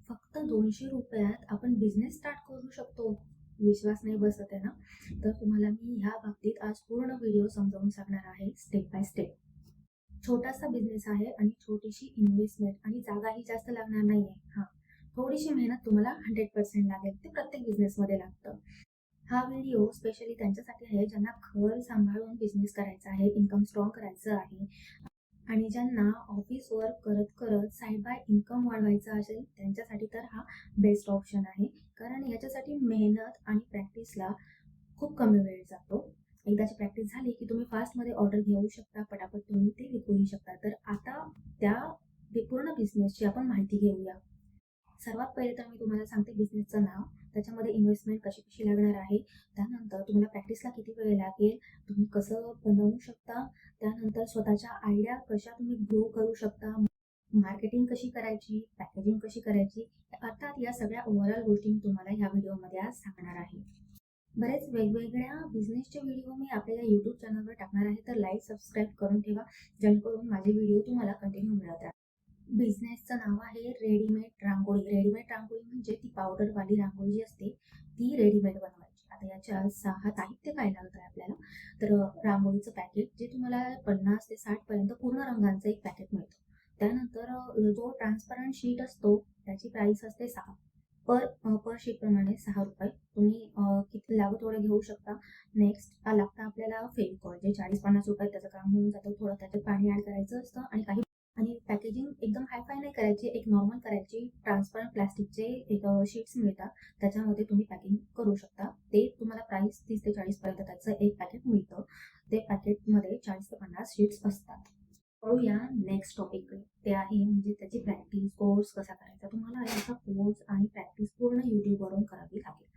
फक्त 200 रुपयात आपण बिझनेस स्टार्ट करू शकतो. विश्वास नाही बसत आहे ना? तर तुम्हाला मी ह्या बाबतीत आज पूर्ण व्हिडिओ समजावून सांगणार आहे स्टेप बाय स्टेप. छोटासा बिझनेस आहे आणि छोटीशी इन्व्हेस्टमेंट आणि जागाही जास्त लागणार नाहीये. हां, थोडीशी मेहनत तुम्हाला 100% लागेल. ते प्रत्येक बिझनेसमध्ये लागतं. हा व्हिडिओ स्पेशली त्यांच्यासाठी आहे ज्यांना घर सांभाळून बिझनेस करायचा आहे, इन्कम स्ट्रॉंग करायचं आहे आणि ज्यांना ऑफिस वर्क करत करत साइड बाय इन्कम वाढवायचा असेल त्यांच्यासाठी तर हा बेस्ट ऑप्शन आहे. कारण याच्यासाठी मेहनत आणि प्रॅक्टिसला खूप कमी वेळ जातो. एकदाची प्रॅक्टिस झाली की तुम्ही फास्टमध्ये ऑर्डर घेऊ शकता, पटापट तुम्ही ते विकूही शकता. तर आता त्या पूर्ण बिझनेसची आपण माहिती घेऊया. सर्वात पहिले तर मी तुम्हाला सांगते बिझनेसचं नाव, त्याच्यामध्ये इन्व्हेस्टमेंट कशी कशी लागणार आहे, त्यानंतर तुम्हाला प्रॅक्टिसला किती वेळ लागेल, तुम्ही कसं बनवू शकता, त्यानंतर स्वतःच्या आयडिया कशा तुम्ही ग्रो करू शकता, मार्केटिंग कशी करायची, पॅकेजिंग कशी करायची, अर्थात या सगळ्या ओव्हरऑल गोष्टी मी तुम्हाला ह्या व्हिडिओमध्ये आज सांगणार आहे. बरेच वेगवेगळ्या बिझनेसचे व्हिडिओ मी आपल्या यूट्यूब चॅनलवर टाकणार आहे, तर लाईक सबस्क्राईब करून ठेवा, जेणेकरून माझे व्हिडिओ तुम्हाला कंटिन्यू मिळत राहतील. बिझनेसचं नाव आहे रेडीमेड रांगोळी. रेडीमेड रांगोळी म्हणजे ती पावडरवाली रांगोळी जी असते ती रेडीमेड बनवायची. आता याच्या 6 साहित्य काय लागतं आहे आपल्याला, तर रांगोळीचं पॅकेट जे तुम्हाला 50 ते 60 पर्यंत पूर्ण रंगांचं एक पॅकेट मिळतं. त्यानंतर जो ट्रान्सपरंट शीट असतो त्याची प्राइस असते 6. पर शीट प्रमाणे 6 रुपये. तुम्ही किती लागेल थोडं घेऊ शकता. नेक्स्ट लागतं आपल्याला फेविकॉल, जे 40-50 रुपयात त्याचं काम होऊन जातं. थोडं त्याच्यात पाणी ॲड करायचं असतं आणि पॅकेजिंग एकदम हाय-फाय नाही करायची, एक नॉर्मल करायची. ट्रान्सपरंट प्लास्टिकचे एक शीट्स मिळतात, त्याच्यामध्ये तुम्ही पॅकिंग करू शकता. ते तुम्हाला प्राइस 30 ते 40 पर्यंत त्याचं एक पॅकेट मिळतं. ते पॅकेटमध्ये 40 ते 50 शीट्स असतात. वळूया नेक्स्ट टॉपिककडे. ते आहे म्हणजे त्याची प्रॅक्टिस, कोर्स कसा करायचा. तुम्हाला याचा कोर्स आणि प्रॅक्टिस पूर्ण YouTubeवरून करावी लागेल.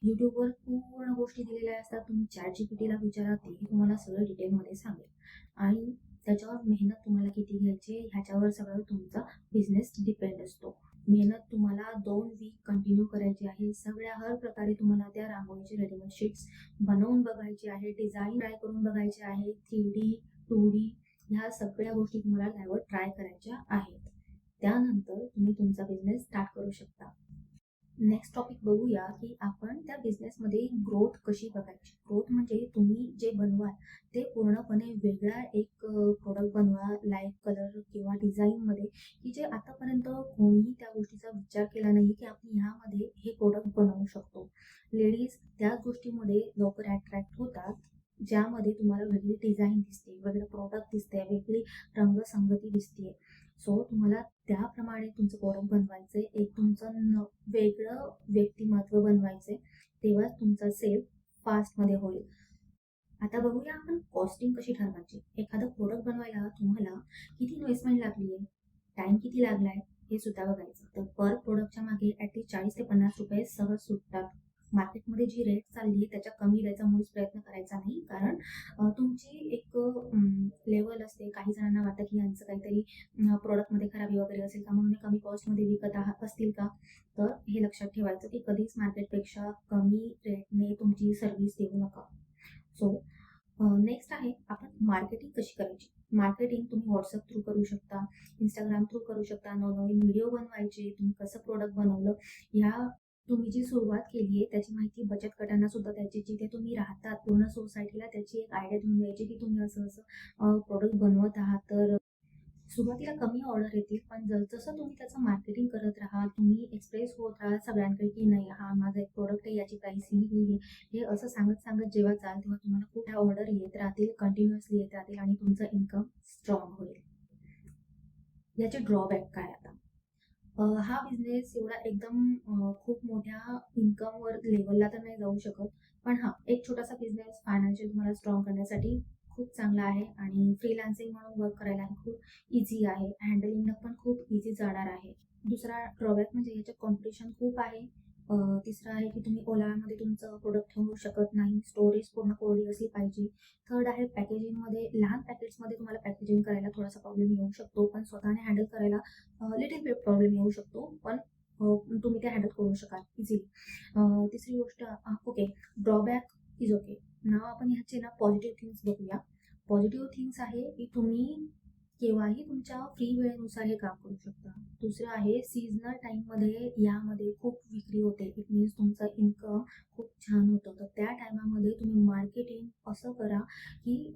YouTubeवर पूर्ण गोष्टी दिलेल्या असतात. तुम्ही ChatGPTला विचारा, तेही तुम्हाला सगळं डिटेलमध्ये सांगेल. आणि त्याच्यावर मेहनत तुम्हाला किती घ्यायची ह्याच्यावर सगळं तुमचा बिझनेस डिपेंड असतो. मेहनत तुम्हाला 2 वीक कंटिन्यू करायची आहे. सगळ्या हर प्रकारे तुम्हाला त्या रांगोळीचे रेडीमेड शीट्स बनवून बघायची आहे, डिझाईन ट्राय करून बघायचे आहे, 3D, 2D ह्या सगळ्या गोष्टी तुम्हाला त्यावर ट्राय करायच्या आहेत. त्यानंतर तुम्ही तुमचा बिझनेस स्टार्ट करू शकता. नेक्स्ट टॉपिक बघूया की आपण त्या बिझनेसमध्ये ग्रोथ कशी बघायची. ग्रोथ म्हणजे तुम्ही जे बनवाल ते पूर्णपणे वेगळा एक प्रोडक्ट बनवा, लाईट कलर किंवा डिझाईनमध्ये, की जे आतापर्यंत कोणीही त्या गोष्टीचा विचार केला नाही की आपण ह्यामध्ये हे प्रोडक्ट बनवू शकतो. लेडीज त्याच गोष्टीमध्ये लवकर अट्रॅक्ट होतात, ज्यामध्ये तुम्हाला वेगळी डिझाईन दिसते, वेगळं प्रोडक्ट दिसते, वेगळी रंगसंगती दिसते. सो तुम्हाला त्याप्रमाणे तुमचं प्रोडक्ट बनवायचंय, एक तुमचं वेगळं व्यक्तिमत्व बनवायचंय, तेव्हाच तुमचा सेल फास्टमध्ये होईल. आता बघूया आपण कॉस्टिंग कशी ठरवायची. एखादं प्रोडक्ट बनवायला तुम्हाला किती इन्व्हेस्टमेंट लागली आहे, टाइम किती लागलाय, हे सुद्धा बघायचं. तर पर प्रोडक्टच्या मागे ॲटलीस्ट 40 ते 50 रुपये सहज सुटतात. मार्केटमध्ये जी रेट चालली आहे त्याच्या कमी द्यायचा मुळीच प्रयत्न करायचा नाही. कारण तुमची एक लेवल असते. काही जणांना वाटतं की यांचं काहीतरी प्रोडक्टमध्ये खराबी वगैरे असेल का, म्हणून कमी कॉस्टमध्ये विकत असतील का. तर हे लक्षात ठेवायचं की कधीच मार्केटपेक्षा कमी रेटने तुमची सर्व्हिस देऊ नका. सो नेक्स्ट आहे आपण मार्केटिंग कशी करायची. मार्केटिंग तुम्ही व्हॉट्सअप थ्रू करू शकता, इंस्टाग्राम थ्रू करू शकता. नवनवीन व्हिडिओ बनवायचे, तुम्ही कसं प्रोडक्ट बनवलं, ह्या तुम्ही जी सुरुवात केली आहे त्याची माहिती बचत गटांना सुद्धा द्यायची. जिथे तुम्ही राहतात पूर्ण सोसायटीला त्याची एक आयडिया देऊन द्यायची की तुम्ही असं असं प्रोडक्ट बनवत आहात. तर सुरुवातीला कमी ऑर्डर येतील, पण जसं तुम्ही त्याचं मार्केटिंग करत राहाल, तुम्ही एक्सप्रेस होत राहाल सगळ्यांकडे की नाही, हा माझा एक प्रोडक्ट आहे, याची प्राइस ही हे असं सांगत सांगत जेव्हा जाल तेव्हा तुम्हाला खूप ऑर्डर येत राहतील, कंटिन्युअसली येत राहतील आणि तुमचं इन्कम स्ट्रॉंग होईल. याचे ड्रॉबॅक काय आता. हा बिझनेस एवढा एकदम खूप मोठ्या इन्कमवर लेवलला तर नाही जाऊ शकत. पण हां, एक छोटासा बिझनेस फायनान्शियल तुम्हाला स्ट्रॉंग करण्यासाठी खूप चांगला आहे आणि फ्रीलान्सिंग म्हणून वर्क करायला खूप इझी आहे. हँडलिंगनं पण खूप इझी जाणार आहे. दुसरा ड्रॉबॅक म्हणजे ह्याच्यात कॉम्पिटिशन खूप आहे. तिसरं आहे की तुम्ही ओलावामध्ये तुमचं प्रोडक्ट ठेवू शकत नाही. स्टोरेज पूर्ण कोरडी असली पाहिजे. थर्ड आहे पॅकेजिंगमध्ये. लहान पॅकेट्समध्ये तुम्हाला पॅकेजिंग करायला थोडासा प्रॉब्लेम येऊ शकतो, पण स्वतःने हँडल करायला लिटिल बिट प्रॉब्लेम येऊ शकतो, पण तुम्ही ते हँडल करू शकाल इझिली. तिसरी गोष्ट ओके, ड्रॉबॅक इज ओके. नाव आपण ह्याचे ना पॉझिटिव्ह थिंग्स बघूया. पॉझिटिव्ह थिंग्स आहे की तुम्ही केव्हाही तुमच्या फ्री वेळेनुसार हे काम करू शकता. दुसरं आहे सीझनल टाईममध्ये यामध्ये खूप विक्री होते. इट मीन्स तुमचं इन्कम खूप छान होतं. तर त्या टायमामध्ये तुम्ही मार्केटिंग असं करा, की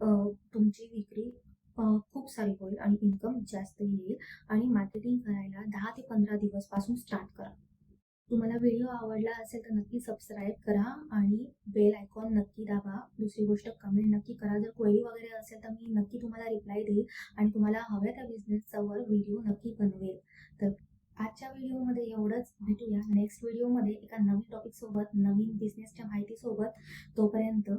तुमची विक्री खूप सारी होईल आणि इन्कम जास्त येईल आणि मार्केटिंग करायला 10 ते 15 दिवसपासून स्टार्ट करा. तुम्हाला व्हिडिओ आवडला असेल तर नक्की सबस्क्राईब करा आणि बेल आयकॉन नक्की दाबा. दुसरी गोष्ट कमेंट नक्की करा. जर क्वेरी वगैरे असेल तर मी नक्की तुम्हाला रिप्लाय देईल आणि तुम्हाला हव्या त्या बिझनेसवर व्हिडिओ नक्की बनवेल. तर आजच्या व्हिडिओमध्ये एवढंच. भेटूया नेक्स्ट व्हिडिओमध्ये एका नवीन टॉपिकसोबत, नवीन बिझनेसच्या माहितीसोबत. तोपर्यंत